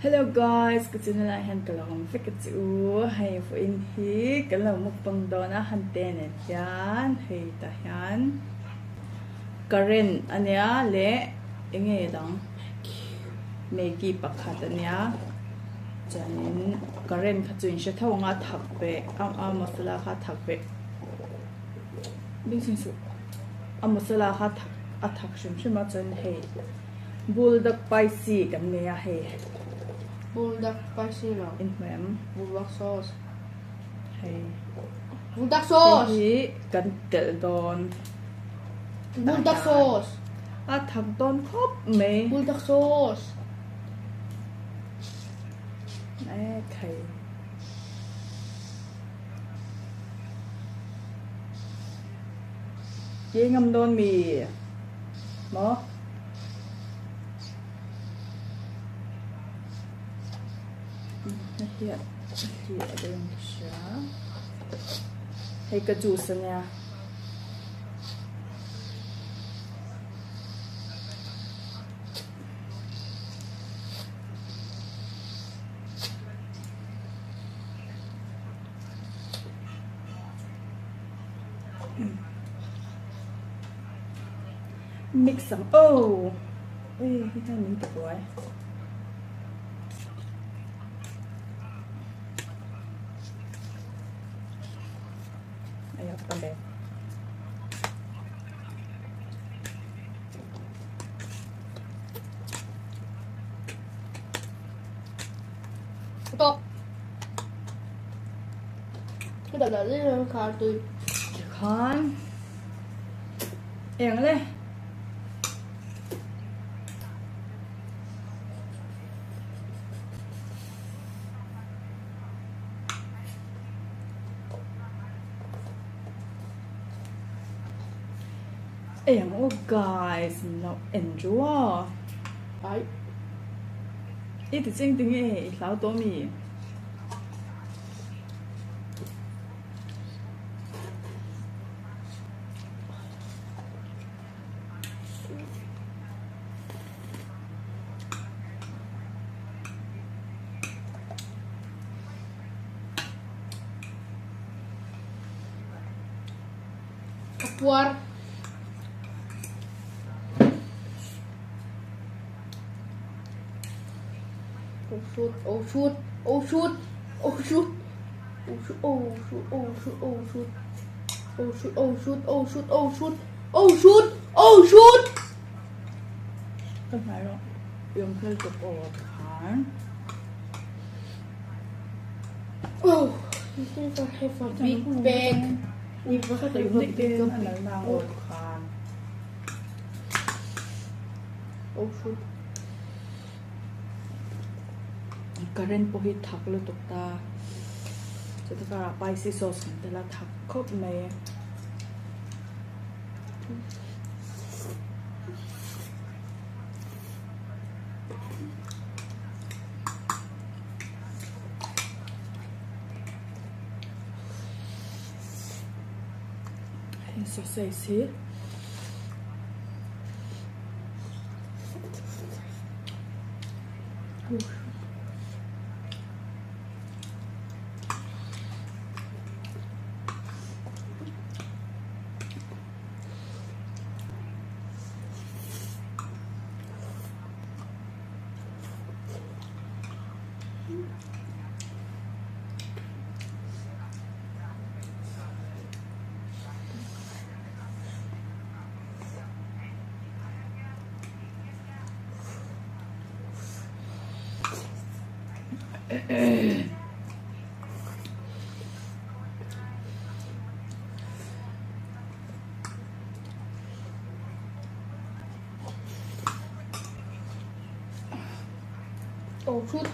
Hello guys, kasi na lang ka lang fikit hay for in hi kalau mukbang dona hantene yan hay tahan karen anya le inge dang Maggie pakhatanya janin karen khachuin she thawanga thakpe am masala kha thakpe bingsin su am masala kha thak athak shima chan hay buldak spicy kan ne ya hay Buldak spicy no. in ma'am Buldak sauce. hay Buldak sauce. hi kan tel don Buldak sauce. thak don khop me Buldak sauce. okay ye ngam don mi mo here then siya hay ka juice niya mix some kita minta boy ayo pandai Stop. Kita dah ada kartu. kan yang leh guys now enjoy Ay. itu tinggi lau tomi Keluar. Oh shoot. Oh shoot. Oh shoot. Oh shoot. Oh shoot. Oh shoot. Oh shoot. Oh shoot. Oh shoot. Oh shoot. Oh shoot. Oh shoot. Oh shoot. không phải đâu dùng hơi cục hả Oh, this is a have a big bag. Ui, có cái Have a tiếng big anh lại mang ổ khàn Oh shoot. karen po hit thak lu tuk ta cho ta kara spicy sauce te la thak khop me sausage here Oh shoot.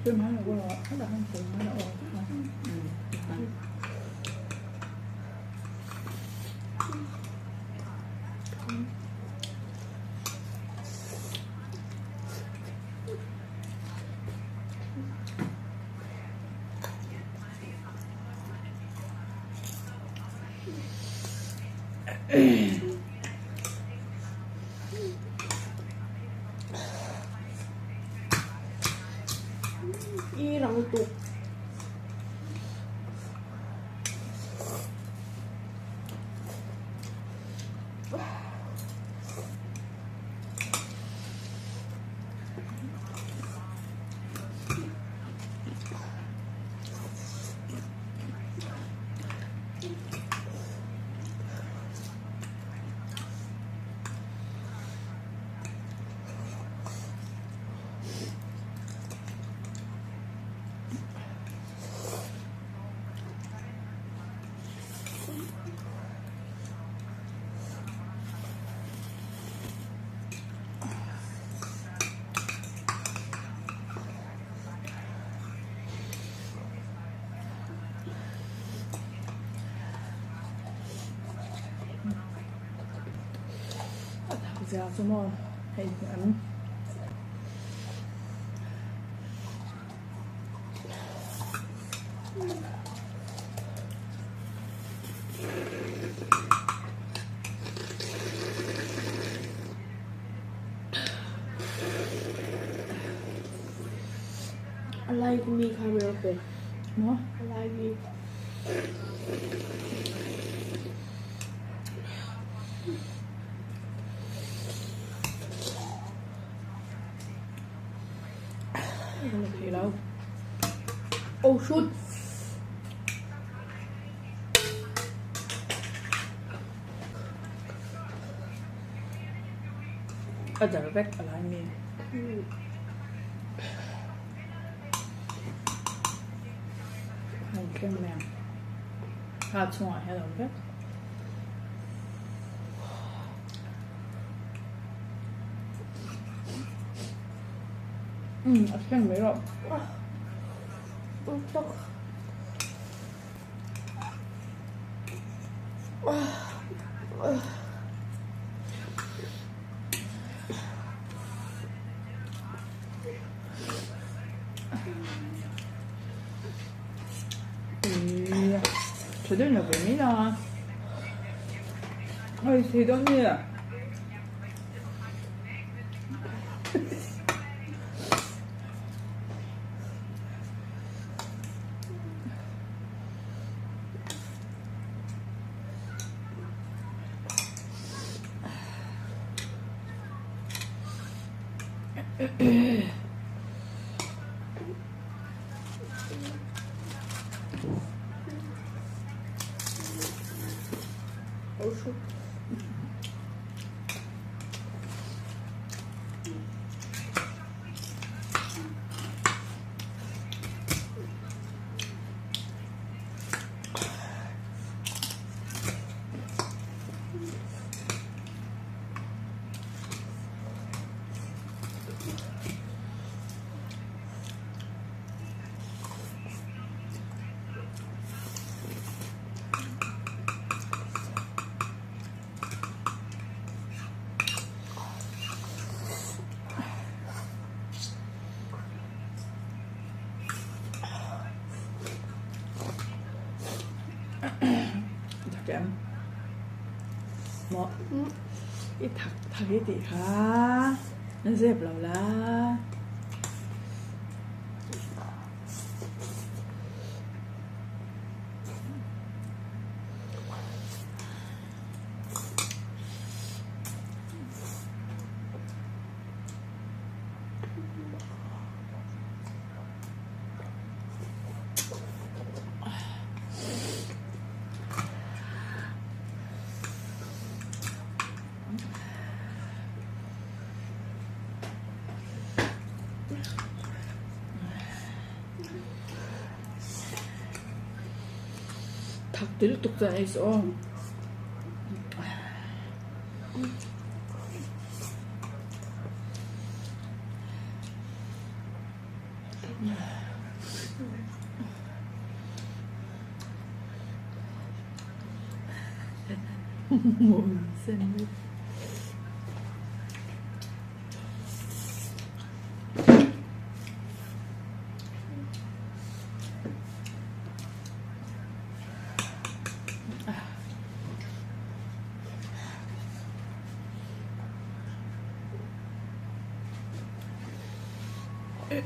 Tôi nói là có lọ, rất là không thường nói là 이랑 또 Dạ, xong rồi thì ảnhอะไรกูมีคาเมลเป็น nó อะไรมี không được gì đâu โอ้ชุด ở chợ vét ở lại miền hành kem mèo hạt xoài hay là vét ở kem mấy rồi ต้อง 제대로 nhập ơi thì đó như làโอ้ชุด 잠깐 뭐 이 닭이 디하 nó dẹp lẩu lá 닭들이 독자에 있어. 뭔 샌드. cái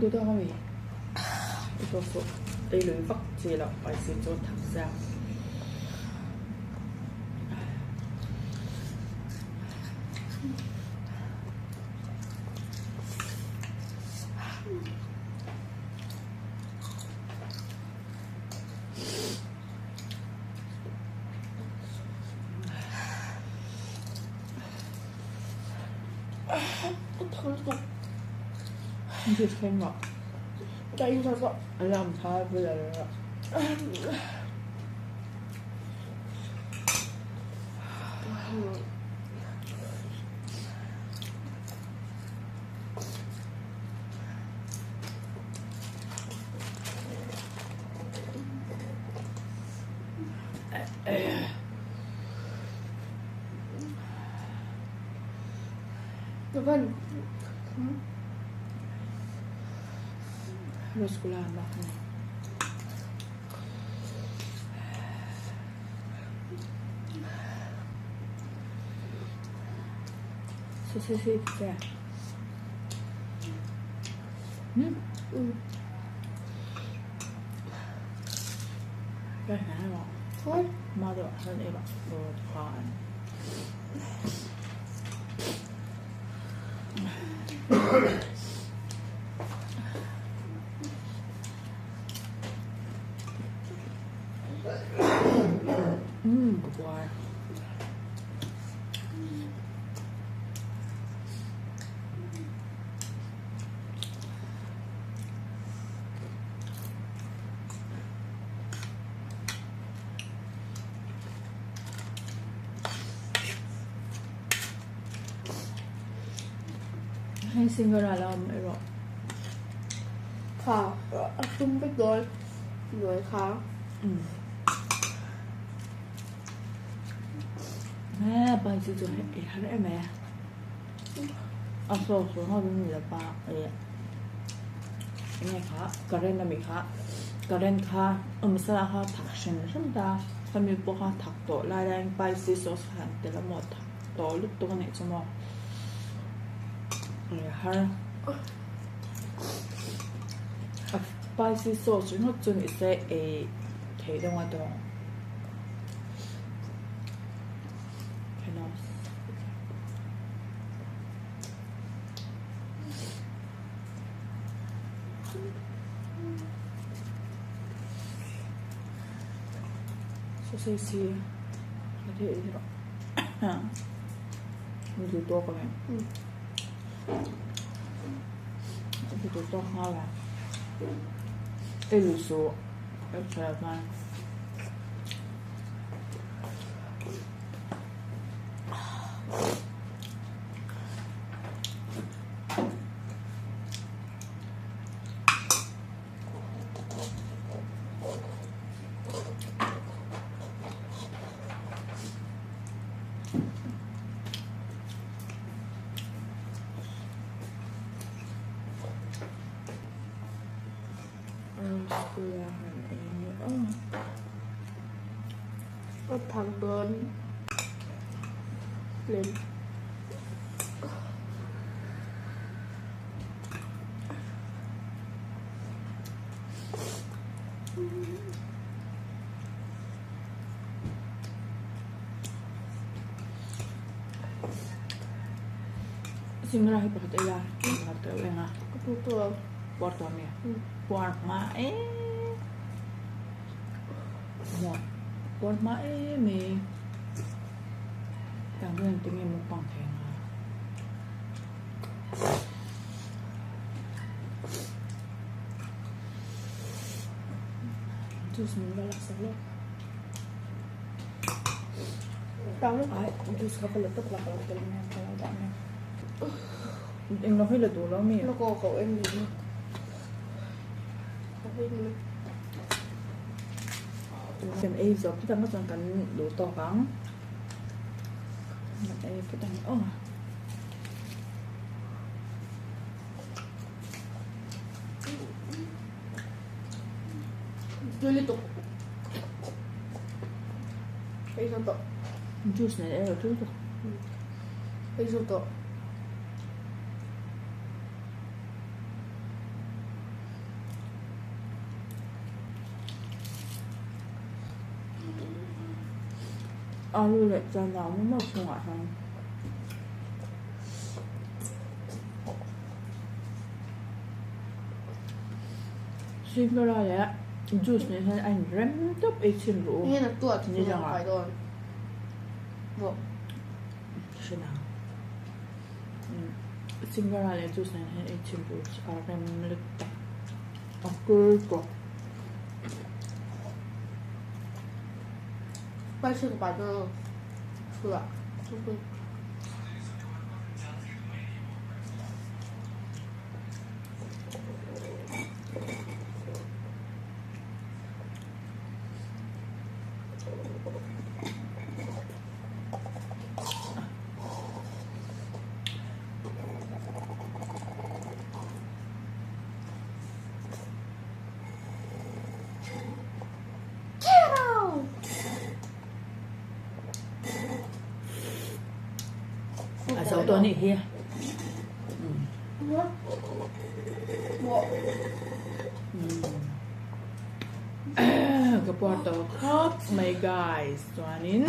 đứa đó không gì cái số đây lưỡi vắt gì là phải sử dụng thật ra Chị khen ngọt Cay sao vậy? anh làm thôi bây giờ là Được vâng. Roscola bạc này xí kìa cái này nó Thôi. mà được hơn đây bạn đồ thoại wow hay sinh ra là mấy rồi Khá. Không biết rồi. Rồi khá. nè bà chỉ dùng hết hết em mẹ số họ bên người là bà ấy nghe khá Karen là mình khá Karen khá sao khá thắc sinh chúng ta phải mình bỏ khá thắc tổ lại đang bài sĩ số hàng để là một thắc tổ lúc tôi này cho mà ha bài sĩ số chúng nó chuẩn sẽ thấy được ngoài đó soseji thế thì đó mình dùng to các bạn mình dùng to hoa là cái lúa số cái trái mai Có thằng bên lên. Singara hipat ila hipat wenga Betul. porto mia por ma một por ma mi đang bên tiếng em một bằng thèn juice mình vào lạc salo Tao nó ai juice kapal itu kelak kalau dalamnya kalau dalamnya em nói là đủ lắm mi nó có cậu em gì nữa. xem ấy giờ kita nggak jangan đủ to bang đây kita oh Dulu tuh. risotto, juice này để trước rồi. risotto. Alu lại cho nó mới mộc ngoại hơn. Xin cái này á, juice này thấy anh rem top ít xin rượu. Nghe là tuột Như thì rằng phải rồi. Bộ. Xin nào. Xin cái này juice này thấy ít xin rượu, rem lực tập. Cứ có. 빨리吃个板凳，是吧？就是Sáu tuần thì kia.我 Cái porto cup, my guys, tuanin.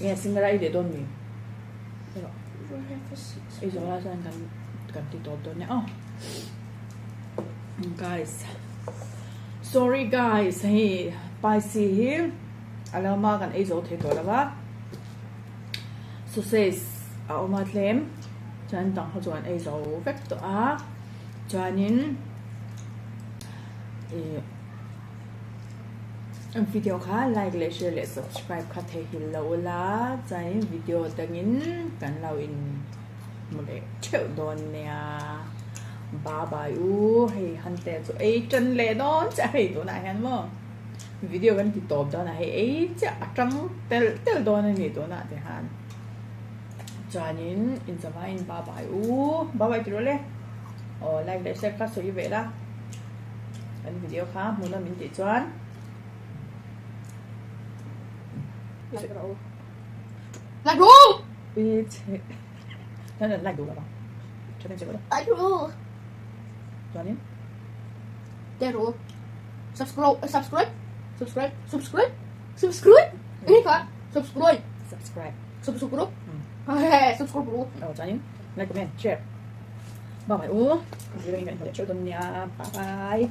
Nghe xin cái này để đón mình. Ý rõ là sang cần tí tốt tốt nè. Guys, sorry guys, hey, spicy here. Alam mo kan ý rõ thế tốt là ba. Sausage ở mặt lem, cho nên tặng họ chọn ý rõ vết to á, cho nên video khá like, share, subscribe khá thể hiện lâu là cái video đăng cần lâu in một cái triệu đồn nè. Bye bye hay hắn tên cho ấy chân lệ đó chạy đồ này hắn mà video gần thì tốt đó là hay ấy chả trắng tel đó này đồ này thì hắn cho nên in sao in bye bye rồi đấy like share khá số như vậy đó cái video khác muốn là mình chỉ chọn lại đủ biết nó là like đủ rồi cho nên sẽ có lại đủ cho nên lại đủ subscribe ini kak subscribe subscribe đủ cho nên like comment share bye bye video này mình sẽ cho tuần nha bye bye